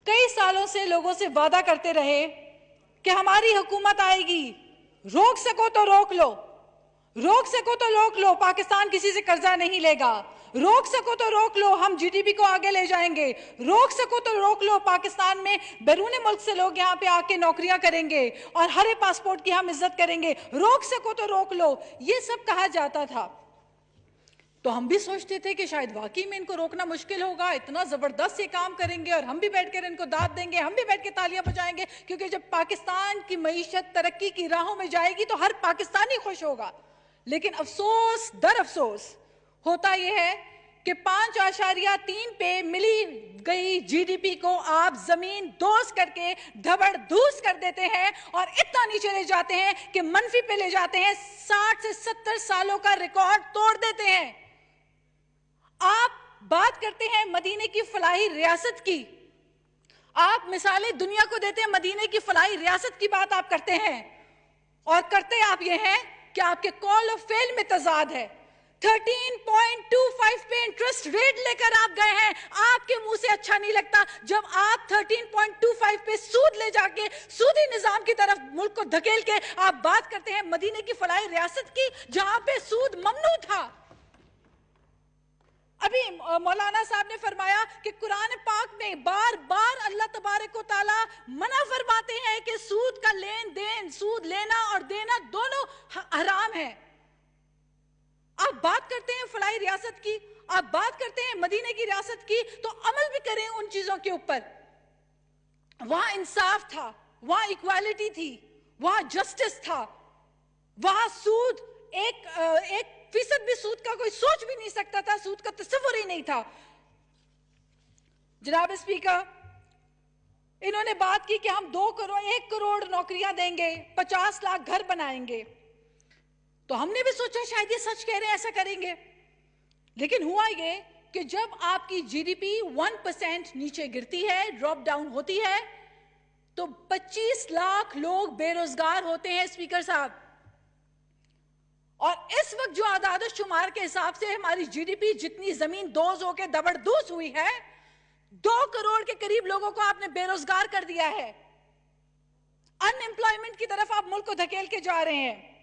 कई सालों से लोगों से वादा करते रहे कि हमारी हुकूमत आएगी, रोक सको तो रोक लो, रोक सको तो रोक लो, पाकिस्तान किसी से कर्जा नहीं लेगा, रोक सको तो रोक लो, हम जीडीपी को आगे ले जाएंगे, रोक सको तो रोक लो, पाकिस्तान में बैरून मुल्क से लोग यहाँ पे आके नौकरियां करेंगे और हरे पासपोर्ट की हम इज्जत करेंगे, रोक सको तो रोक लो, ये सब कहा जाता था। तो हम भी सोचते थे कि शायद वाकई में इनको रोकना मुश्किल होगा, इतना जबरदस्त ये काम करेंगे और हम भी बैठकर इनको दाद देंगे, हम भी बैठ के तालियां बजाएंगे, क्योंकि जब पाकिस्तान की मईशत तरक्की की राहों में जाएगी तो हर पाकिस्तानी खुश होगा। लेकिन अफसोस दर अफसोस होता यह है कि 5.3 पे मिली गई जीडीपी को आप जमीन दोस्त करके धबड़ धूस कर देते हैं और इतना नीचे ले जाते हैं कि मनफी पे ले जाते हैं, 60 से 70 सालों का रिकॉर्ड तोड़ देते हैं। आप बात करते हैं मदीने की फलाही रियासत की, आप मिसालें दुनिया को देते हैं, मदीने की फलाही रियासत की बात आप करते हैं और करते आप ये हैं कि आपके कॉल ऑफ फेल में तजाद है। 13.25 पे इंटरेस्ट रेट लेकर आप गए हैं, आपके मुंह से अच्छा नहीं लगता जब आप 13.25 पे सूद ले जाके सूदी निजाम की तरफ मुल्क को धकेल के आप बात करते हैं मदीने की फलाही रियासत की जहां पे सूद ममनू था। अभी मौलाना साहब ने फरमाया कि कुरान पाक में बार बार अल्लाह तबारक व तआला मना फरमाते हैं कि सूद का लेन देन, सूद लेना और देना दोनों हराम है। आप बात करते हैं फलाही रियासत की, आप बात करते हैं मदीने की रियासत की, तो अमल भी करें उन चीजों के ऊपर। वहां इंसाफ था, वहां इक्वालिटी थी, वहां जस्टिस था, वहां सूद एक फीसद भी सूद का कोई सोच भी नहीं सकता था, सूद का तस्वुर ही नहीं था। जनाब स्पीकर, इन्होंने बात की कि हम 1 करोड़ नौकरियां देंगे, 50 लाख घर बनाएंगे, तो हमने भी सोचा शायद ये सच कह रहे हैं, ऐसा करेंगे। लेकिन हुआ ये कि जब आपकी जीडीपी 1% नीचे गिरती है, ड्रॉप डाउन होती है, तो 25 लाख लोग बेरोजगार होते हैं स्पीकर साहब। और इस वक्त जो आदाद शुमार के हिसाब से हमारी जीडीपी जितनी जमीन दोज होकर दबड़दूस हुई है, 2 करोड़ के करीब लोगों को आपने बेरोजगार कर दिया है। अनएम्प्लॉयमेंट की तरफ आप मुल्क को धकेल के जा रहे हैं।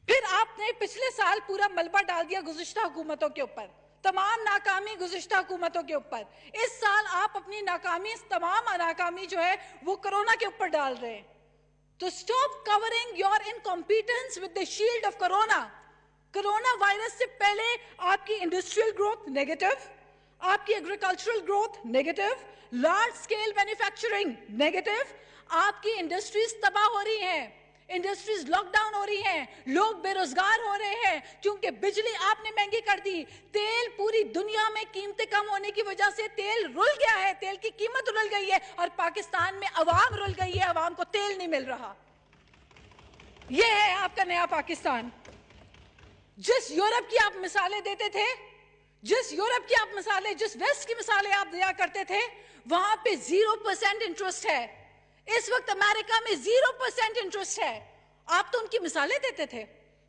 फिर आपने पिछले साल पूरा मलबा डाल दिया गुज़िश्ता हुकूमतों के ऊपर, तमाम नाकामी गुज़िश्ता हुकूमतों के ऊपर। इस साल आप अपनी नाकामी, तमाम नाकामी जो है वो कोरोना के ऊपर डाल रहे हैं। तो stop covering your incompetence with the shield of corona. Corona virus से पहले आपकी इंडस्ट्रियल ग्रोथ नेगेटिव, आपकी agricultural growth negative, large scale manufacturing negative, आपकी इंडस्ट्रीज तबाह हो रही हैं, इंडस्ट्रीज लॉकडाउन हो रही हैं, लोग बेरोजगार हो रहे हैं क्योंकि बिजली आपने महंगी कर दी, तेल पूरी दुनिया में कीमतें कम होने की वजह से तेल रुल गया है, तेल की कीमत रुल गई है और पाकिस्तान में अवाम रुल गई है, अवाम को तेल नहीं मिल रहा। यह है आपका नया पाकिस्तान। जिस यूरोप की आप मिसालें देते थे, जिस यूरोप की आप मिसालें, जिस वेस्ट की मिसालें आप दिया करते थे, वहां पे 0% इंटरेस्ट है। इस वक्त अमेरिका में 0% इंटरेस्ट है। आप तो उनकी मिसालें देते थे,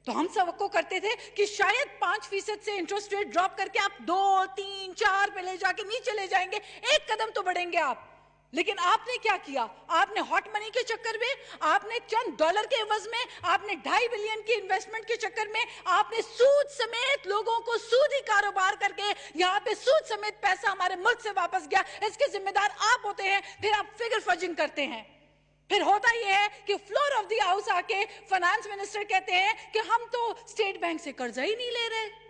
तो हम सबको करते थे कि शायद 5% से इंटरेस्ट रेट ड्रॉप करके आप 2, 3, 4 पे ले जाके नीचे ले जाएंगे, एक कदम तो बढ़ेंगे आप। लेकिन आपने क्या किया? आपने हॉट मनी के चक्कर में, आपने चंद डॉलर के एवज में, आपने 2.5 बिलियन की इन्वेस्टमेंट के चक्कर में, आपने सूद समेत लोगों को सूदी कारोबार करके यहाँ पे सूद समेत पैसा हमारे मुल्क से वापस गया। इसके जिम्मेदार आप होते हैं। फिर आप फिगर फजिंग करते हैं। फिर होता यह है कि फ्लोर ऑफ द हाउस आके फाइनेंस मिनिस्टर कहते हैं कि हम तो स्टेट बैंक से कर्जा ही नहीं ले रहे।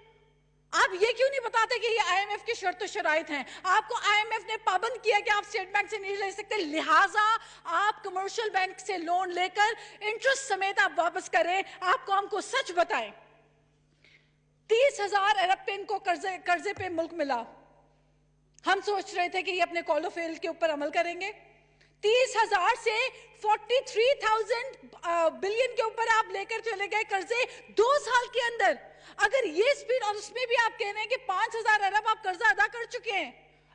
आप ये क्यों नहीं बताते कि ये आईएमएफ की शर्त शराइत हैं? आपको आईएमएफ ने पाबंद किया कि आप स्टेट बैंक से नहीं ले सकते, लिहाजा आप कमर्शियल बैंक से लोन लेकर इंटरेस्ट समेत आप वापस करें। आपको हमको सच बताएं, 30,000 अरब पे इनको कर्जे पे मुल्क मिला। हम सोच रहे थे कि ये अपने कॉल ऑफ फेल के ऊपर अमल करेंगे। 30,000 से 43,000 बिलियन के ऊपर आप लेकर चले गए कर्जे 2 साल के अंदर। अगर ये स्पीड, और उसमें भी आप कह रहे हैं कि 5,000 अरब आप कर्जा अदा कर चुके हैं,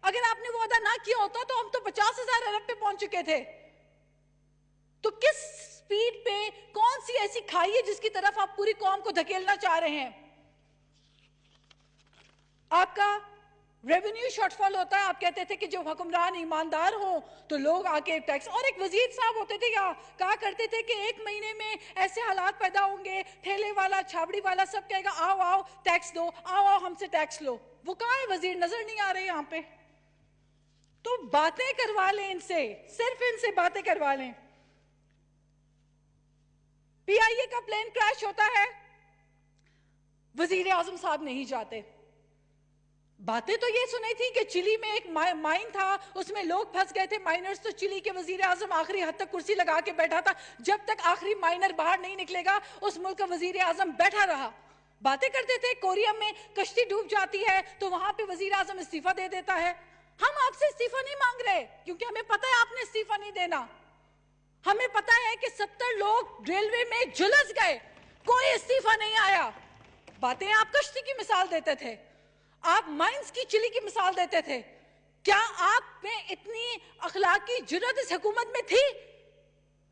अगर आपने वो अदा ना किया होता तो हम तो 50,000 अरब पे पहुंच चुके थे। तो किस स्पीड पे, कौन सी ऐसी खाई है जिसकी तरफ आप पूरी कौम को धकेलना चाह रहे हैं? आपका रेवेन्यू शॉर्टफॉल होता है, आप कहते थे कि जो हुक्मरान ईमानदार हो तो लोग आके टैक्स, और एक वजीर साहब होते थे या कहा करते थे कि एक महीने में ऐसे हालात पैदा होंगे, ठेले वाला छाबड़ी वाला सब कहेगा आओ आओ टैक्स दो, आओ आओ हमसे टैक्स लो। वो कहाँ है वजीर? नजर नहीं आ रहे यहाँ पे। तो बातें करवा लें इनसे, सिर्फ इनसे बातें करवा लें। पीआईए का प्लेन क्रैश होता है, वजीर आजम साहब नहीं जाते। बातें तो ये सुनी थी कि चिली में एक माइन था, उसमें लोग फंस गए थे माइनर्स, तो चिली के वजीर आजम आखिरी हद तक कुर्सी लगा के बैठा था, जब तक आखिरी माइनर बाहर नहीं निकलेगा उस मुल्क का वजीर आजम बैठा रहा। बातें करते थे कोरिया में कश्ती डूब जाती है तो वहां पे वजीर आजम इस्तीफा दे देता है। हम आपसे इस्तीफा नहीं मांग रहे क्योंकि हमें पता है आपने इस्तीफा नहीं देना। हमें पता है कि 70 लोग रेलवे में झुलस गए, कोई इस्तीफा नहीं आया। बातें आप कश्ती की मिसाल देते थे, आप माइंस की चिली की मिसाल देते थे। क्या आप में इतनी अखलाकी जुर्रत इस हुकूमत में थी?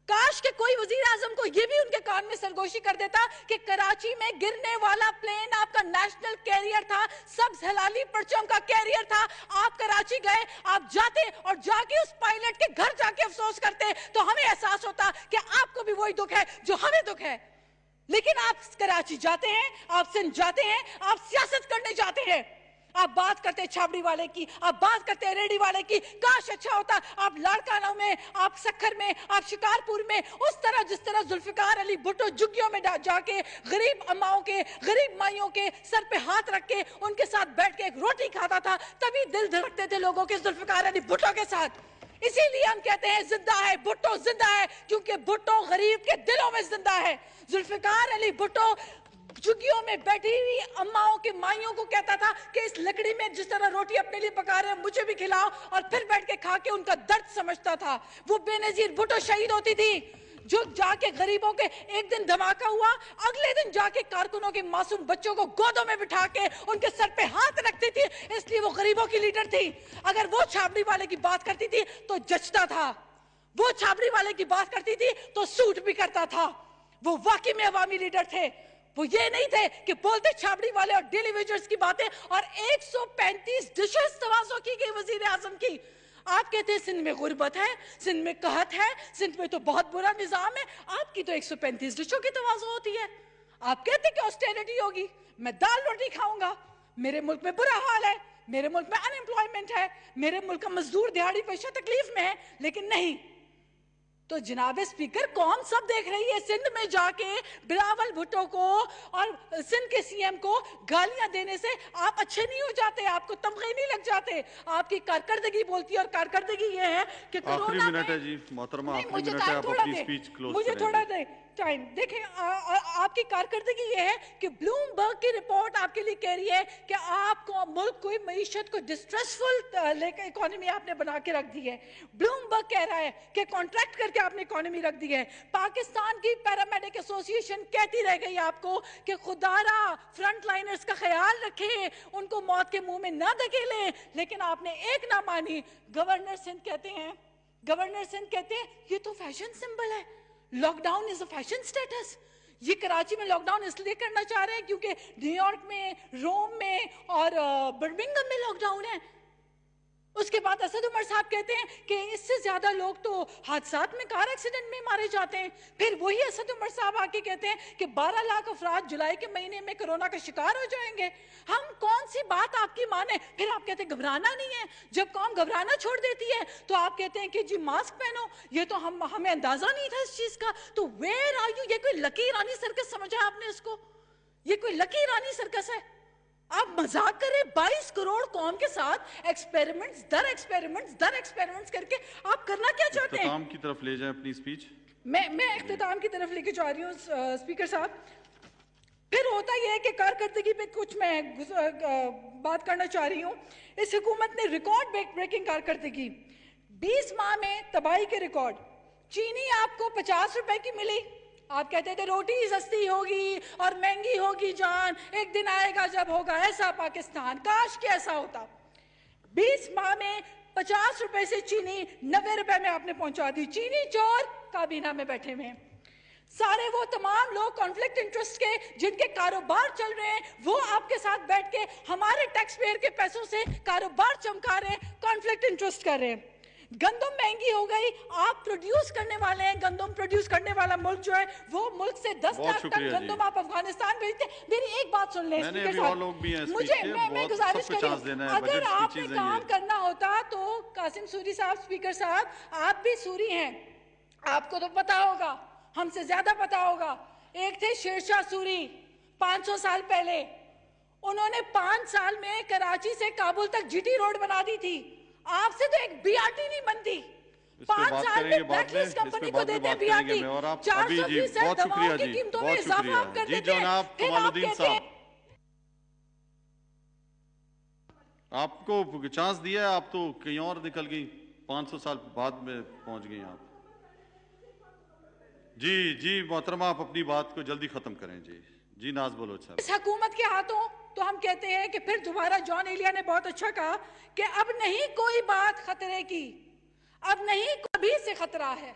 काश के कोई वजीर आजम को यह भी उनके कान में सरगोशी कर देता कि कराची में गिरने वाला प्लेन आपका नेशनल कैरियर था, सब्ज हलाली परचम का कैरियर था। आप कराची गए, आप जाते और जाके उस पायलट के घर जाके अफसोस करते तो हमें एहसास होता कि आपको भी वही दुख है जो हमें दुख है। लेकिन आप कराची जाते हैं, आप सिंध जाते हैं, आप सियासत करने जाते हैं, आप बात करते हैं छाबड़ी वाले की, आप बात करते हैं रेडी वाले की। काश अच्छा होता आप लाड़काना में, आप सखर में, आप शिकारपुर में उस तरह जिस तरह जुल्फिकार अली भुट्टो झुग्गियों में जाके गरीब अम्माओं के, गरीब माइयों के सर पे हाथ रख के उनके साथ बैठ के एक रोटी खाता था, तभी दिल धड़कते थे लोगों के जुल्फिकार अली भुट्टो के साथ। इसीलिए हम कहते हैं जिंदा है भुट्टो, जिंदा है क्योंकि भुट्टो गरीब के दिलों में जिंदा है। जुल्फिकार अली भुट्टो झुग्गियों में बैठी हुई अम्माओं की माइयों को कहता था कि इस लकड़ी में जिस तरह रोटी अपने लिए पका रहे हैं मुझे भी खिलाओ, और फिर बैठ के खा के उनका दर्द समझता था। वो बेनजीर भुट्टो शहीद होती थी जो जाके गरीबों के, एक दिन धमाका हुआ, अगले दिन जाके कारकुनों के मासूम बच्चों को गोदों में बिठा के उनके सर पे हाथ रखती थी, इसलिए वो गरीबों की लीडर थी। अगर वो छाबड़ी वाले की बात करती थी तो जचता था, वो छाबड़ी वाले की बात करती थी तो सूट भी करता था। वो वाकई में अवामी लीडर थे। वो ये नहीं थे कि बोलते छाबड़ी वाले और डेली वेजर्स की बातें, और 135 डिशेस तवाज़ो की गई वजीर आजम की। आप कहते हैं सिंध में गुर्बत है, सिंध में कहत है, सिंध में तो बहुत बुरा निजाम है। आपकी तो 135 डिशों की तवाज़ो होती है। आप कहते कि ऑस्टेरिटी होगी, मैं दाल रोटी खाऊंगा। मेरे मुल्क में बुरा हाल है, मेरे मुल्क में अनएम्प्लॉयमेंट है, मेरे मुल्क का मजदूर दिहाड़ी पेशा तकलीफ में है, लेकिन नहीं। तो जनाब स्पीकर, कौन सब देख रही है सिंध में जाके बिलावल भुट्टो को और सिंध के सीएम को गालियां देने से आप अच्छे नहीं हो जाते, आपको तमगे नहीं लग जाते। आपकी कारकर्दगी बोलती है, और कारकर्दगी ये है कि आखिरी मिनट है जी मोहतरमा, आखिरी मिनट है, आप अपनी स्पीच क्लोज मुझे थोड़ा दे टाइम। देखें आपकी कारकर्दगी ये है कि ब्लूमबर्ग की रिपोर्ट आपके लिए कह रही है कि आपको मुल्क को, मईशत को डिस्ट्रेसफुल इकोनॉमी आपने बना के रख दी है। ब्लूमबर्ग कह रहा है कि कॉन्ट्रैक्ट करके आपने इकोनॉमी रख दी है। पाकिस्तान की पैरामेडिक एसोसिएशन कहती रह गई आपको कि खुदारा फ्रंट लाइनर्स का ख्याल रखें, उनको मौत के मुंह में ना धकेलें, लेकिन आपने एक ना मानी। गवर्नर सिंध कहते हैं ये तो फैशन सिंबल है, lockdown is a fashion status. ये कराची में लॉकडाउन इसलिए करना चाह रहे हैं क्योंकि न्यूयॉर्क में, रोम में और बर्मिंघम में लॉकडाउन है। उसके बाद असद उमर साहब कहते हैं कि इससे ज्यादा लोग तो हादसात में, कार एक्सीडेंट में मारे जाते हैं। फिर वही असद उमर साहब आके कहते हैं कि 12 लाख अफराद जुलाई के महीने में कोरोना का शिकार हो जाएंगे। हम कौन सी बात आपकी माने? फिर आप कहते हैं घबराना नहीं है। जब कौम घबराना छोड़ देती है तो आप कहते हैं कि जी मास्क पहनो। ये तो हमें अंदाजा नहीं था इस चीज का। तो वेयर आर यू? ये कोई लकी रानी सर्कस समझा आपने इसको? ये कोई लकी रानी सर्कस है? आप मजाक करें 22 करोड़ कौम के साथ एक्सपेरिमेंट्स दर एक्सपेरिमेंट्स करके आप करना क्या चाहते हैं? इख्तिताम की तरफ ले जाएं अपनी स्पीच। मैं इख्तिताम की तरफ लेके जा रही हूँ स्पीकर साहब। फिर होता यह है कि कारकर्दगी पे कुछ मैं बात करना चाह रही हूँ। इस हुकूमत ने रिकॉर्ड ब्रेकिंग कारकर्दगी, 20 माह में तबाही के रिकॉर्ड। चीनी आपको 50 रुपए की मिली, आप कहते थे रोटी सस्ती होगी और महंगी होगी जान, एक दिन आएगा जब होगा ऐसा पाकिस्तान। काश के ऐसा होता। 20 माह में 50 रुपए से चीनी 90 रुपए में आपने पहुंचा दी। चीनी चोर काबीना में बैठे हुए। सारे वो तमाम लोग कॉन्फ्लिक्ट इंटरेस्ट के जिनके कारोबार चल रहे हैं, वो आपके साथ बैठ के हमारे टैक्स पेयर के पैसों से कारोबार चमका रहे हैं, कॉन्फ्लिक्ट इंटरेस्ट कर रहे हैं। गंदम महंगी हो गई, आप प्रोड्यूस करने वाले हैं, गंदम प्रोड्यूस करने वाला मुल्क जो है, वो मुल्क से 10 लाख टन गंदम आप अफगानिस्तान भेजते हैं। मेरी एक बात सुन लें स्पीकर साहब, मुझे मैं गुजारिश करूं, अगर आपने काम करना होता तो कासिम सूरी साहब, स्पीकर साहब, आप भी सूरी हैं, आपको तो पता होगा, हमसे ज्यादा पता होगा। एक थे शेरशाह सूरी 500 साल पहले, उन्होंने 5 साल में कराची से काबुल तक जीटी रोड बना दी थी। आपसे तो एक बीआरटी नहीं बनती। 5 साल में ब्लैकलिस्ट कंपनी को देते हैं बीआरटी, 400% दवाओं की कीमतों में इजाफा आप कर देते हैं। फिर आप कहते हैं आपको चांस दिया है, आप तो कहीं और निकल गई, 500 साल बाद में पहुंच गई आप। जी मोहतरमा, आप अपनी बात को जल्दी खत्म करें। जी नाज बलोच साहब। इस हुकूमत के हाथों तो हम कहते हैं कि फिर दोबारा जॉन एलिया ने बहुत अच्छा कहा कि अब नहीं कोई बात खतरे की, अब नहीं कभी से खतरा है।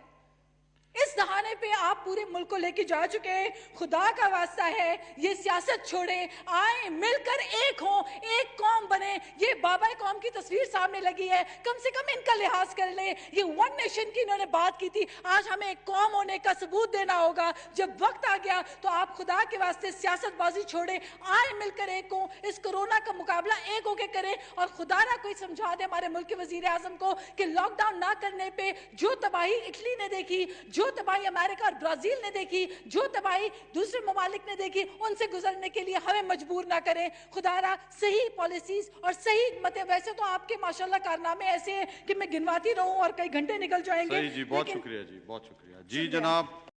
इस दहाने पे आप पूरे मुल्क को लेके जा चुके हैं। खुदा का वास्ता है, ये सियासत छोड़े, आए मिलकर एक हो, एक कौम बने। ये बाबा कौम की तस्वीर सामने लगी है, कम से कम इनका लिहाज कर ले। ये वन नेशन की इन्होंने बात की थी, आज हमें एक कौम होने का सबूत देना होगा। जब वक्त आ गया तो आप खुदा के वास्ते सियासतबाजी छोड़े, आए मिलकर एक हो, इस कोरोना का मुकाबला एक होके करें। और खुदा ना कोई समझा दे हमारे मुल्क के वजीर आजम को कि लॉकडाउन ना करने पे जो तबाही इटली ने देखी, जो तबाही अमेरिका और ब्राजील ने देखी, जो तबाही दूसरे ममालिक ने देखी, उनसे गुजरने के लिए हमें मजबूर ना करें। खुदारा सही पॉलिसीज और सही मते, वैसे तो आपके माशाल्लाह कारनामे ऐसे हैं कि मैं गिनवाती रहूं और कई घंटे निकल जाएंगे। सही जी, बहुत शुक्रिया जी, बहुत शुक्रिया जी जनाब।